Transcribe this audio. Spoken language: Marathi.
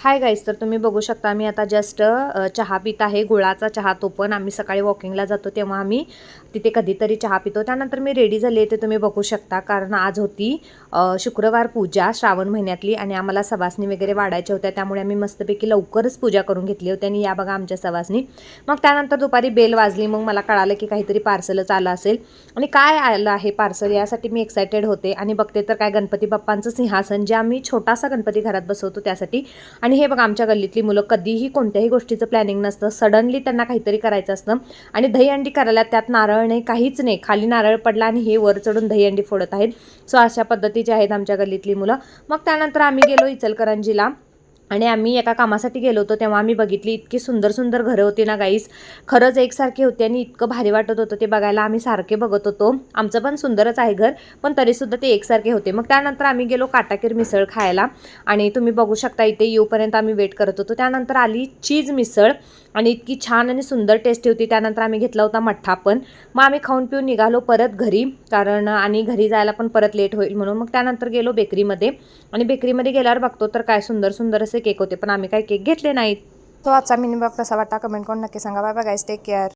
हाय गाईस, तर तुम्ही बघू शकता मी आता जस्ट चहा पित आहे, गुळाचा चहा. तो पण आम्ही सकाळी वॉकिंगला जातो तेव्हा आम्ही तिथे कधीतरी चहा पितो. त्यानंतर मी रेडी झाले ते तुम्ही बघू शकता, कारण आज होती शुक्रवार पूजा श्रावण महिन्यातली आणि आम्हाला सवासणी वगैरे वाढायच्या होत्या, त्यामुळे आम्ही मस्तपैकी लवकरच पूजा करून घेतली होती. आणि या बघा आमच्या सवासणी. मग त्यानंतर दुपारी बेल वाजली, मग मला कळालं की काहीतरी पार्सलच आलं असेल. आणि काय आलं आहे पार्सल यासाठी मी एक्सायटेड होते आणि बघते तर काय गणपती बाप्पांचं सिंहासन, जे आम्ही छोटासा गणपती घरात बसवतो त्यासाठी. आणि हे बघा आमच्या गल्लीतली मुलं, कधीही कोणत्याही गोष्टीचं प्लॅनिंग नसतं, सडनली त्यांना काहीतरी करायचं असतं. आणि दहीहंडी करायला त्यात नारळ नाही, काहीच नाही, खाली नारळ पडला आणि हे वर चढून दहीहंडी फोडत आहेत. सो अशा पद्धतीचे आहेत आमच्या गल्लीतली मुलं. मग त्यानंतर आम्ही गेलो इचलकरंजीला आणि आम्ही एका कामासाठी गेलो होतो. तेव्हा आम्ही बघितली, इतकी सुंदर सुंदर घरं होती ना गाईस, खरंच एकसारखी होती आणि इतकं भारी वाटत होतं ते बघायला. आम्ही सारखे बघत होतो. आमचं पण सुंदरच आहे घर, पण तरीसुद्धा ते एकसारखे होते. मग त्यानंतर आम्ही गेलो काटाकीर मिसळ खायला आणि तुम्ही बघू शकता इथे येऊपर्यंत आम्ही वेट करत होतो. त्यानंतर आली चीज मिसळ आणि इतकी छान आणि सुंदर टेस्टी होती. त्यानंतर आम्ही घेतला होता मठ्ठा पण. मग आम्ही खाऊन पिऊन निघालो परत घरी, कारण आणि घरी जायला पण परत लेट होईल म्हणून. मग त्यानंतर गेलो बेकरीमध्ये आणि बेकरीमध्ये गेल्यावर बघतो तर काय सुंदर सुंदर असे केक होते, पण आम्ही काय केक घेतले नाहीत. तो आजचा मिनी ब्लॉग कसा वाटता कमेंट करून नक्की सांगा. बाय बाय गाईस, टेक केअर.